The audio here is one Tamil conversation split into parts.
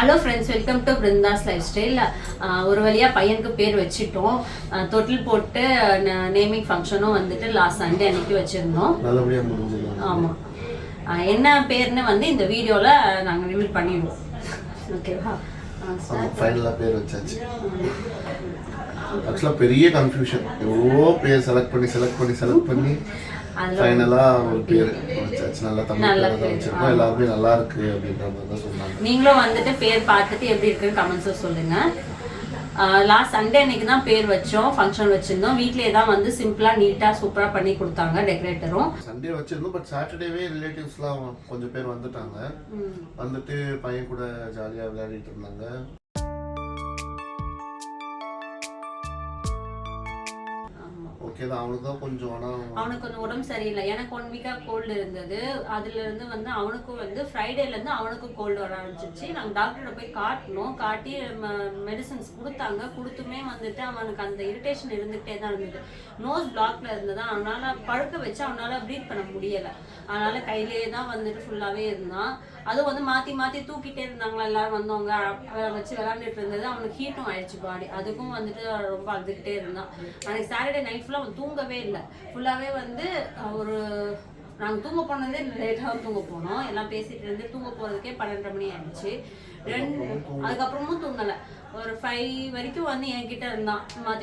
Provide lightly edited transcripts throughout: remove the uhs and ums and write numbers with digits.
Hello friends, welcome to Brinda's life style. ஒரு வழியாக பையனுக்கு பேர் வச்சுட்டோம். தொட்டில் போட்டு நேமிங் ஃபங்க்ஷனும் வந்துட்டு லாஸ்ட் சண்டே அன்னைக்கு வச்சுருந்தோம். நல்லபடியாக முடிஞ்சது. ஆமாம், என்ன பேர்னு வந்து இந்த வீடியோவில் நாங்கள் ரிவீல் பண்ணிடுவோம். ஓகேவா? ஃபைனலாக பேர் வச்சாச்சு. ஆக்சுவலாக பெரிய கன்ஃபியூஷன், எவ்வளோ பேர் செலக்ட் பண்ணி ஃபைனலாக ஒரு பேர் வச்சாச்சு. நல்லா தமிழ் வச்சிருக்கோம். எல்லாருமே நல்லா இருக்கு அப்படின்ற மாதிரி தான் சொன்னாங்க. நீங்களும் வந்துட்டு பேர் பார்த்துட்டு எப்படி இருக்குன்னு கமெண்ட்ஸில் சொல்லுங்கள். லாஸ்ட் சண்டே அன்னைக்கு தான் பேர் வச்சோம், ஃபங்க்ஷன் வச்சுருந்தோம். வீட்லேயே தான் வந்து சிம்பிளாக நீட்டாக சூப்பராக பண்ணி கொடுத்தாங்க டெக்கரேட்டரும். சண்டே வச்சுருந்தோம், பட் சாட்டர்டேவே ரிலேட்டிவ்ஸ்லாம் கொஞ்சம் பேர் வந்துட்டாங்க. வந்துட்டு பையன் கூட ஜாலியாக விளையாடிட்டு இருந்தாங்க. ஓகே தான், அவனுக்கு தான் கொஞ்சம் அவனுக்கு கொஞ்சம் உடம்பு சரியில்லை. எனக்கு 1 வீக்காக கோல்டு இருந்தது. அதுலேருந்து வந்து அவனுக்கும் வந்து ஃப்ரைடேலேருந்து அவனுக்கும் கோல்டு வர ஆரம்பிச்சிச்சு. நாங்கள் டாக்டரை போய் காட்டினோம். காட்டி மெடிசன்ஸ் கொடுத்தாங்க. கொடுத்துமே வந்துட்டு அவனுக்கு அந்த இரிட்டேஷன் இருந்துகிட்டே தான் இருந்தது. நோஸ் பிளாக்ல இருந்தது. அவனால் படுக்க வச்சு அவனால் ப்ரீத் பண்ண முடியலை. அதனால் கையிலேயே தான் வந்துட்டு ஃபுல்லாகவே இருந்தான். அதுவும் வந்து மாற்றி தூக்கிட்டே இருந்தாங்களா, எல்லாரும் வந்தவங்க வச்சு விளாண்டுட்டு இருந்தது. அவனுக்கு ஹீட்டும் ஆயிடுச்சு பாடி. அதுக்கும் வந்துட்டு ரொம்ப அழுதுகிட்டே இருந்தான். அன்னைக்கு சாட்டர்டே நைட் ஃபுல்லாக அவன் தூங்கவே இல்லை. ஃபுல்லாகவே வந்து ஒரு நாங்கள் தூங்க போனதே லேட்டாக தூங்க போனோம். எல்லாம் பேசிகிட்டு இருந்து தூங்க போகிறதுக்கே 12:30 மணி ஆயிடுச்சு. அதுக்கப்புறமும் தூங்கலை. ஒரு 5 வரைக்கும் வந்து என்கிட்ட இருந்தான்.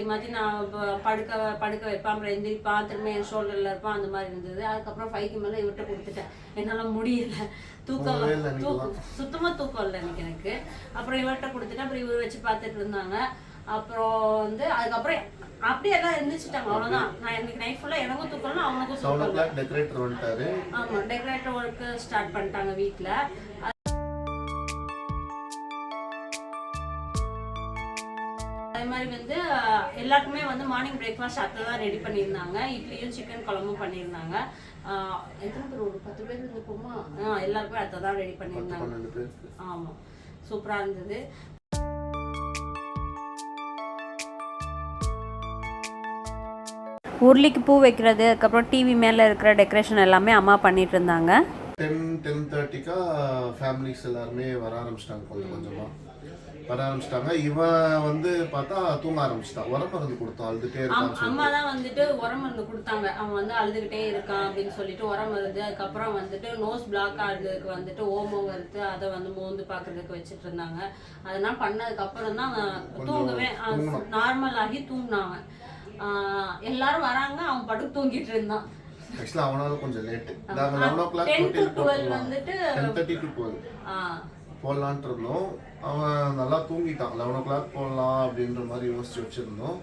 மாற்றி நான் படுக்க வைப்பான், அப்புறம் எந்திரிப்பான், திரும்ப என் ஷோல்டரில் இருப்பான். அந்த மாதிரி இருந்தது. அதுக்கப்புறம் 5க்கு மேலே இவர்கிட்ட கொடுத்துட்டேன். என்னால் முடியல, தூக்கம் சுத்தமாக தூக்கம் இல்லை எனக்கு. அப்புறம் இவர்கிட்ட கொடுத்துட்டேன். அப்புறம் இவர் வச்சு பார்த்துட்டு இருந்தாங்க. அப்புறம் வந்து அதுக்கப்புறம் அப்படியே எல்லாம் இருந்துச்சுட்டாங்க. அவ்வளோதான். நான் இன்னைக்கு நைட் ஃபுல்லாக எனக்கும் தூக்கணும், அவனுக்கும் தூக்கம். டெக்கரேட்டர் வந்துட்டாரு. ஆமாம், டெக்கரேட்டர் ஒர்க்கு ஸ்டார்ட் பண்ணிட்டாங்க வீட்டில். அதே மாதிரி வந்து எல்லாருக்குமே வந்து மார்னிங் பிரேக்ஃபாஸ்ட் அத்தை தான் ரெடி பண்ணியிருந்தாங்க. இட்லியும் சிக்கன் குழம்பும் பண்ணியிருந்தாங்க. எத்தனை பேர்? ஒரு 10 பேர் இருந்துப்போமா? எல்லாருக்குமே அத்தை தான் ரெடி பண்ணியிருந்தாங்க. ஆமாம், சூப்பராக இருந்தது. உருளிக்கு பூ வைக்கிறது, அதுக்கப்புறம் டிவி மேலே இருக்கிற டெக்கரேஷன் எல்லாமே அம்மா பண்ணிட்டு இருந்தாங்க. 10:30க்கா ஃபேமிலிஸ் எல்லாருமே வர ஆரம்பிச்சிட்டாங்க. கொஞ்சமாக வர ஆரம்பிச்சிட்டாங்க. இவன் வந்து பார்த்தா தூங்க ஆரம்பிச்சிட்டான். உரம் மருந்து கொடுத்தோம், அழுதுகிட்டே இருக்கான். அம்மா தான் வந்துட்டு உரம் மருந்து கொடுத்தாங்க. அவன் வந்து அழுதுகிட்டே இருக்கான் அப்படின்னு சொல்லிட்டு உரம் மருந்து. அதுக்கப்புறம் வந்துட்டு நோஸ் பிளாக் ஆகுறதுக்கு வந்துட்டு ஓமம் வறுத்து அதை வந்து மோந்து பார்க்கறதுக்கு வச்சுட்டு இருந்தாங்க. அதெல்லாம் பண்ணதுக்கப்புறம் தான் தூங்கவே நார்மல் ஆகி தூங்கினாங்க. எல்லாரும் வராங்க, அவன் படுத்து தூங்கிட்டு இருந்தான். ஆக்சுவலா அவனால கொஞ்சம் லேட். 11 o'clock 10 to 12 வந்துட்டு 10:30 to 12 போடலான்ட்டு இருந்தோம். அவன் நல்லா தூங்கிட்டான். 11 o'clock போடலாம் அப்படின்ற மாதிரி யோசிச்சு வச்சிருந்தோம்.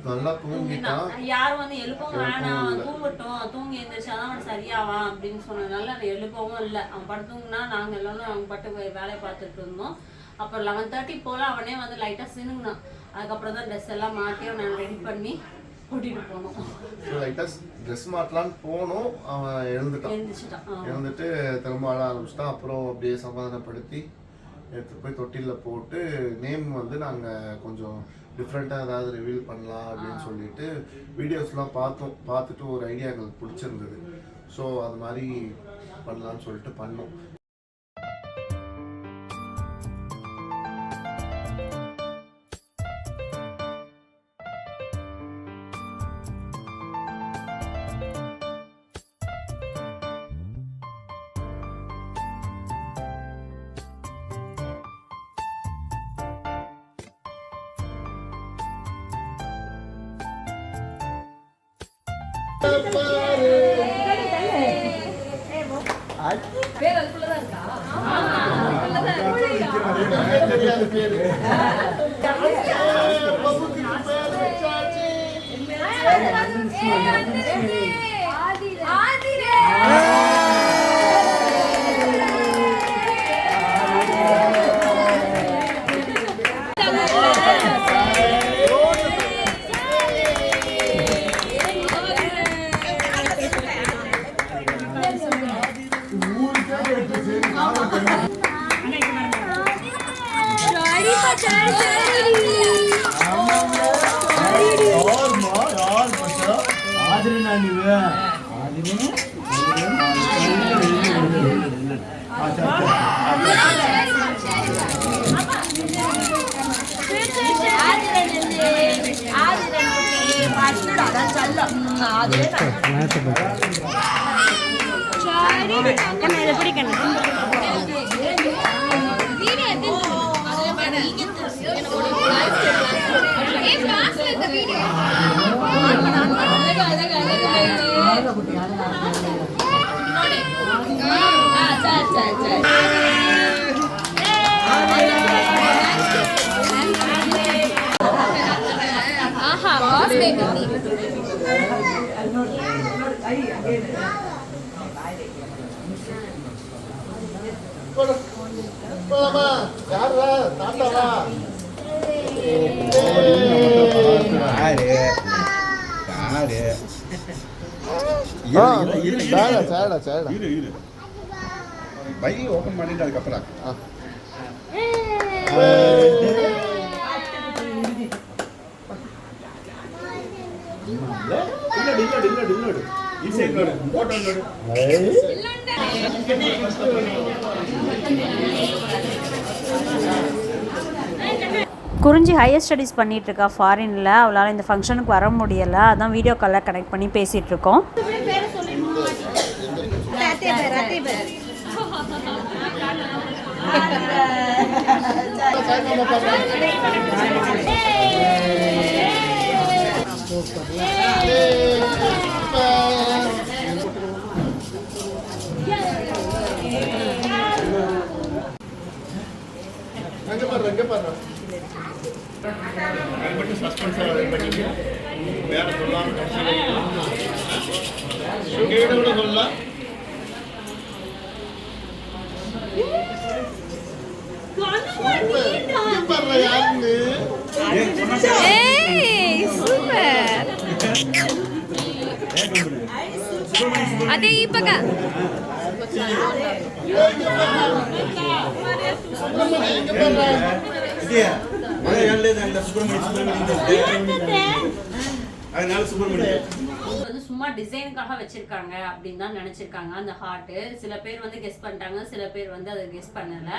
நல்லா தூங்கிட்டான். யாரும் வந்து எழுப்பவும் வேணாம், தூங்கட்டும், தூங்கி எழுந்திரிச்சாதான் அவன் சரியாவான் அப்படின்னு சொன்னதுனால அதை எழுப்பவும் இல்லை. அவன் படுத்து தூங்கினா நாங்கள் எல்லாரும் அவன் பட்டு வேலையை பார்த்துட்டு இருந்தோம். அப்புறம் 11:30 போல அவனே வந்து லைட்டாக சினுங்கினான். அதுக்கப்புறம் தான் ட்ரெஸ் எல்லாம் மாட்டி அவனை ரெடி பண்ணி கூட்டிட்டு போனோம். லைட்டாக ட்ரெஸ் மாட்டலான்னு போனோம். அவன் எழுந்துட்டு திரும்ப ஆட ஆரம்பிச்சிட்டான். அப்புறம் அப்படியே சமாதானப்படுத்தி எடுத்துகிட்டு போய் தொட்டிலில் போட்டு நேம் வந்து நாங்கள் கொஞ்சம் டிஃப்ரெண்ட்டாக ஏதாவது ரிவீல் பண்ணலாம் அப்படின்னு சொல்லிட்டு வீடியோஸ்லாம் பார்த்துட்டு ஒரு ஐடியா எங்களுக்கு பிடிச்சிருந்தது. ஸோ அது மாதிரி பண்ணலான்னு சொல்லிட்டு பண்ணோம். இதை பிடிக்கணும். பைக் ஓபன் பண்ணிட்டு அதுக்கப்புறம் குறிஞ்சி ஹையர் ஸ்டடீஸ் பண்ணிகிட்ருக்கா ஃபாரினில். அவளால் இந்த ஃபங்க்ஷனுக்கு வர முடியலை, அதான் வீடியோ காலில் கனெக்ட் பண்ணி பேசிகிட்ருக்கோம். అదే ఈ పక్క வந்து சும்மா டிசைனுக்காக வச்சிருக்காங்க அப்படின்னு தான் நினைச்சிருக்காங்க அந்த ஹார்ட். சில பேர் வந்து கெஸ் பண்ணிட்டாங்க, சில பேர் வந்து அதை கெஸ் பண்ணல.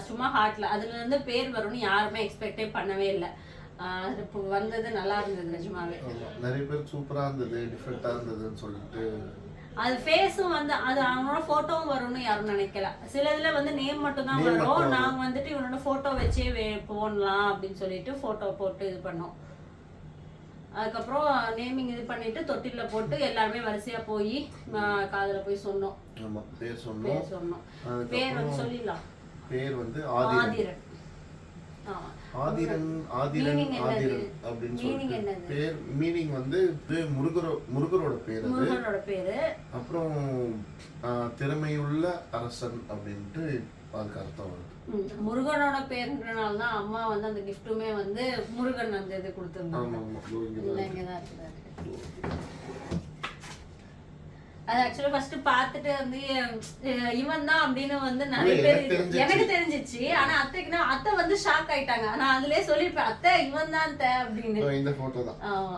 சும்மா ஹார்ட்ல அதுல இருந்து பேர் வரும்னு யாருமே எக்ஸ்பெக்டே பண்ணவே இல்லை. இப்போ வந்தது நல்லா இருந்தது நிஜமாவே. நிறைய பேர் சூப்பரா இருந்தது, டிஃபரெண்டா இருந்ததுன்னு சொல்லிட்டு. அது ஃபேஸும் வந்து அது அவனோட போட்டோவும் வரும்னு யாரும் நினைக்கல. சில இதுல வந்து நேம் மட்டும் தான் வரும். நாங்க வந்துட்டு இவனோட போட்டோ வச்சே போடலாம் அப்படின்னு சொல்லிட்டு போட்டோ போட்டு இது பண்ணோம். அதுக்கப்புறம் நேமிங் இது பண்ணிட்டு தொட்டில போட்டு எல்லாருமே வரிசையா போய் காதுல போய் சொன்னோம். ஆமா, பேர் சொன்னோம். பேர் வந்து சொல்லிடலாம். பேர் வந்து ஆதிரன். ஆதிரன் அப்படின்னு சொல்லிட்டு பேர். மீனிங் வந்து முருகரோட பேரு. அப்புறம் திறமையுள்ள அரசன் அப்படின்ட்டு அதுக்கு அர்த்தம் வருது. முருகனோட பேருன்றனால தான் அம்மா வந்து அந்த கிஃப்ட்டுமே வந்து முருகன் அந்த இது கொடுத்துருந்தாங்க. அது ஆக்சுவலா ஃபர்ஸ்ட் பார்த்துட்டு வந்து இவன் தான் அப்படின்னு வந்து நிறைய பேர் எனக்கு தெரிஞ்சிச்சு. ஆனா அத்தைக்குன்னா அத்தை வந்து ஷாக் ஆயிட்டாங்க. ஆனா அதுலயே சொல்லிருப்பேன், அத்தை இவன் தான் அத்தை அப்படின்னு. இந்த போட்டோ தான். ஆமா,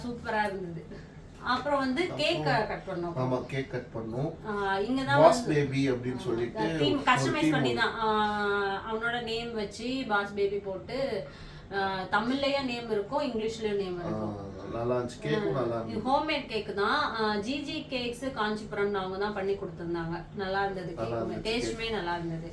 சூப்பரா இருந்தது. அப்புறம் வந்து கேக் கட் பண்ணோம். ஆமா, கேக் கட் பண்ணோம். இங்க தான் பாஸ் பேபி அப்படினு சொல்லிட்டு டீம் கஸ்டமைஸ் பண்ணி தான் அவனோட நேம் வச்சு பாஸ் பேபி போட்டு தமிழ்லயே நேம் இருக்கும், இங்கிலீஷ்லயும் நேம் இருக்கும். நல்லா இருந்துச்சு. கேக்கும் நல்லா இருந்துச்சு. ஹோம்மேட் கேக் தான். ஜிஜி கேக்ஸ் காஞ்சிபுரம் அவங்க தான் பண்ணி கொடுத்திருந்தாங்க. நல்லா இருந்தது கேக். டேஸ்ட்மே நல்லா இருந்தது.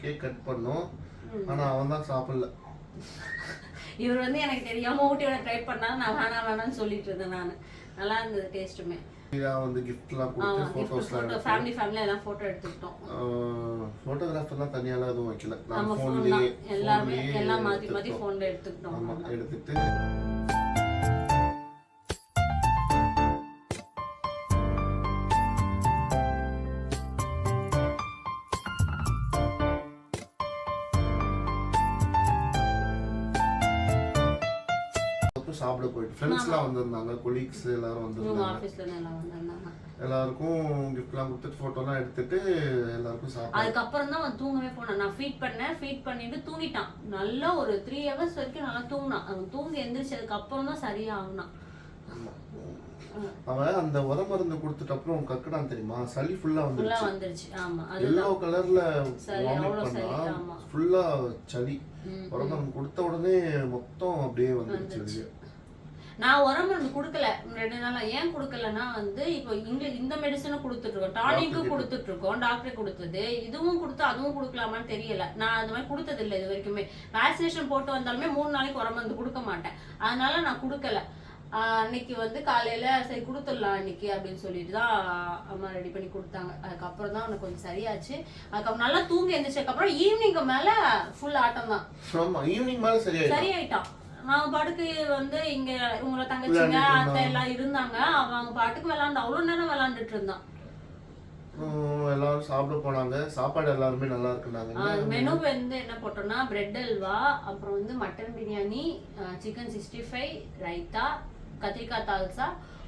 கேக் கட் பண்ணோம். ஆனா அவன் தான் சாப்பிடல. இவர் வந்து எனக்கு தெரியாம ஊட்டியோட ட்ரை பண்ணா நான் வேணாம்னு சொல்லிட்டு இருந்தேன். நான் நல்லா இருந்தது டேஸ்ட்டுமே. வந்து கிஃப்ட்லாம் கொடுத்து போட்டோஸ்லாம் ஃபேமிலி எல்லாம் போட்டோ எடுத்துக்கிட்டோம். போட்டோகிராஃபர்லாம் தனியாலாம் எதுவும் வைக்கல. நம்ம ஃபோன்ல எல்லாமே எல்லாம் மாத்தி ஃபோன்ல எடுத்துக்கிட்டோம். ஆமா, எடுத்துட்டு சாப்பிட போயிட்டு ஃப்ரெண்ட்ஸ்லாம் வந்திருந்தாங்க, கொலீக்ஸ் எல்லாரும் வந்திருந்தாங்க. ஆபீஸ்ல எல்லாம் வந்திருந்தாங்க. எல்லாருக்கும் கிஃப்ட்லாம் கொடுத்துட்டு ஃபோட்டோலாம் எடுத்துட்டு எல்லாருக்கும் சாப்பிட்டு அதுக்கப்புறம் தான் அவன் தூங்கவே போனான். நான் ஃபீட் பண்ணிட்டு தூங்கிட்டான். நல்லா ஒரு 3 hours வரைக்கும் நல்லா தூங்கினான். அவன் தூங்கி எந்திரிச்சதுக்கு அப்புறம் தான் சரியா ஆகுனான். அவன் அந்த உர மருந்து கொடுத்துட்டு அப்புறம் கக்கடான் தெரியுமா, சளி ஃபுல்லா வந்துருச்சு. ஆமா, எல்லோ கலர்ல சரி, அவ்வளவு சரி. ஆமா, ஃபுல்லா சளி. உர மருந்து கொடுத்த உடனே மொத்தம் அப்படியே வந்துருச்சு. நான் உர மருந்து கொடுக்கல 2 நாளா. ஏன் கொடுக்கலன்னா வந்து இப்போ இந்த மெடிசனும் கொடுத்துட்டு இருக்கோம், டானிக்கும் கொடுத்துட்டு இருக்கோம், டாக்டர் கொடுத்தது. இதுவும் கொடுத்து அதுவும் கொடுக்கலாமான்னு தெரியல. நான் அந்த மாதிரி கொடுத்தது இல்லை இது வரைக்குமே. வேக்சினேஷன் போட்டு வந்தாலுமே 3 நாளைக்கு உர மருந்து கொடுக்க மாட்டேன். அதனால நான் கொடுக்கல. அன்னைக்கு வந்து காலையில சரி கொடுத்துடலாம் இன்னைக்கு அப்படின்னு சொல்லிட்டு தான் அம்மா ரெடி பண்ணி கொடுத்தாங்க. அதுக்கப்புறம் தான் அவனுக்கு கொஞ்சம் சரியாச்சு. அதுக்கப்புறம் நல்லா தூங்கி எழுந்திரிச்சதுக்கு அப்புறம் ஈவினிங்க்கு மேல ஃபுல் ஆட்டம் தான். ஆமா, ஈவினிங் மேல சரியாயிட்டான். நான் பாட்டுக்கு வந்து இங்க உங்களை தங்கச்சிங்க அத்தை எல்லாம் இருந்தாங்க. அவங்க பாட்டுக்கு விளாண்டு அவ்வளவு நேரம் விளாண்டுட்டு இருந்தான். எல்லாரும் சாப்பிட போனாங்க. சாப்பாடு எல்லாருமே நல்லா இருக்குனாங்க. மெனு வந்து என்ன போட்டோம்னா பிரெட் அல்வா, அப்புறம் வந்து மட்டன் பிரியாணி, சிக்கன் 65, ரைத்தா, கத்திரிக்காய் தால்சா,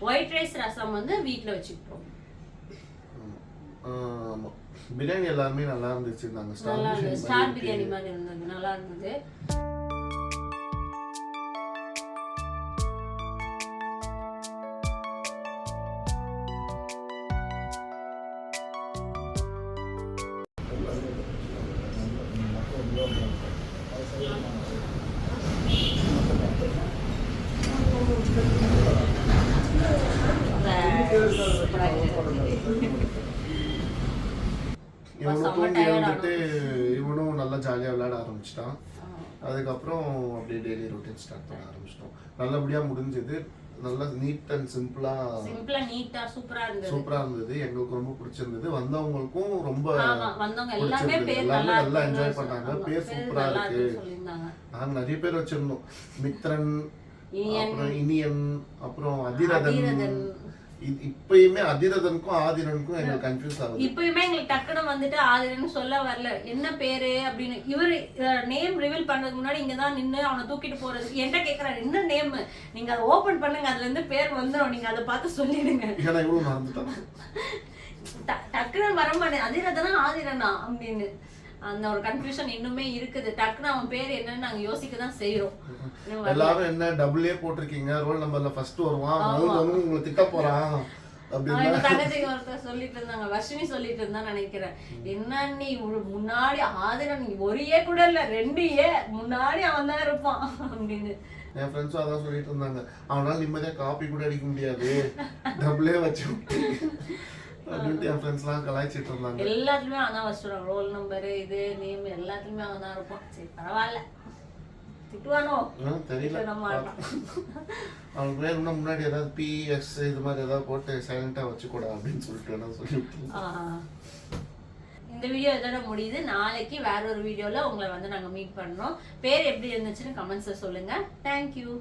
ஒயிட் ரைஸ், ரசம் வந்து வீட்டில் வச்சுக்கிட்டோம். பிரியாணி எல்லாருமே நல்லா இருந்துச்சு. ஸ்டார் பிரியாணி மாதிரி இருந்தது, நல்லா இருந்தது. இவனும் தூங்கி எழுந்துட்டு இவனும் நல்லா ஜாலியாக விளையாட ஆரம்பிச்சிட்டான். அதுக்கப்புறம் அப்படியே டெய்லி ரொட்டீன் ஸ்டார்ட் பண்ண ஆரம்பிச்சிட்டோம். நல்லபடியாக முடிஞ்சது. நல்லா நீட் அண்ட் சிம்பிளா நீட்டா சூப்பரா இருந்தது. எங்களுக்கு ரொம்ப பிடிச்சிருந்தது. வந்தவங்களுக்கும் ரொம்ப நல்லா என்ஜாய் பண்ணாங்க. பேர் சூப்பரா இருக்கு. நாங்க நிறைய பேர் வச்சிருந்தோம். மித்ரன், அப்புறம் இனியன், அப்புறம் அதிரதன். இப்பயுமே அதிரதனுக்கும் ஆதிரனுக்கும் எங்களுக்கு கன்ஃபியூஸ் ஆகுது. இப்பயுமே எங்களுக்கு டக்குனு வந்துட்டு ஆதிரன் சொல்ல வரல என்ன பேரு அப்படின்னு. இவரு நேம் ரிவீல் பண்றதுக்கு முன்னாடி இங்கதான் நின்று அவனை தூக்கிட்டு போறது என்கிட்ட கேக்குறாரு என்ன நேம், நீங்க அதை ஓபன் பண்ணுங்க, அதுல இருந்து பேர் வந்துடும், நீங்க அதை பார்த்து சொல்லிடுங்க. ஏன்னா இவ்வளவு மறந்துட்டான். டக்குனு வர மாட்டேன் அதிரதனா ஆதிரனா அப்படின்னு. அந்த ஒரு கன்ஃபியூஷன் இன்னுமே இருக்குது. டக்குனு அவன் பேர் என்னன்னு நாங்க யோசிக்க தான் செய்யறோம். எல்லாரும் என்ன டபுள்ஏ போட்டிருக்கீங்க, ரோல் நம்பர்ல ஃபர்ஸ்ட் வருவான், உங்களை திட்ட போறான் அப்படின்னு தங்கச்சி ஒருத்தர் சொல்லிட்டு இருந்தாங்க. வர்ஷினி சொல்லிட்டு இருந்தா நினைக்கிறேன். என்ன நீ முன்னாடி ஆதிரன் ஒரே கூட இல்ல 2 முன்னாடி அவன் தான் இருப்பான் அப்படின்னு. என் ஃப்ரெண்ட்ஸும் அதான் சொல்லிட்டு இருந்தாங்க. அவனால நிம்மதியா காப்பி கூட அடிக்க முடியாது, டபுளே வச்சு அப்படின்ட்டு என் ஃப்ரெண்ட்ஸ்லாம் கலாய்ச்சிட்டு இருந்தாங்க. எல்லாத்துலயுமே அவன் வச்சுருவான். ரோல் நம்பரு, இது நேம் எல்லாத்துலயுமே அவன் தான் இருப்பான். சரி பரவாயில்ல, திட்டுவானோ தெரியல. அவனுக்கு வேணும்னா முன்னாடி ஏதாவது PS இது மாதிரி ஏதாவது போட்டு சைலண்டா வச்சுக்கூடா அப்படின்னு சொல்லிட்டு இந்த வீடியோ இதோட முடியுது. நாளைக்கு வேற ஒரு வீடியோல உங்களை வந்து நாங்க மீட் பண்றோம். பேர் எப்படி இருந்துச்சுன்னு கமெண்ட்ஸ்ல சொல்லுங்க. தேங்க்யூ.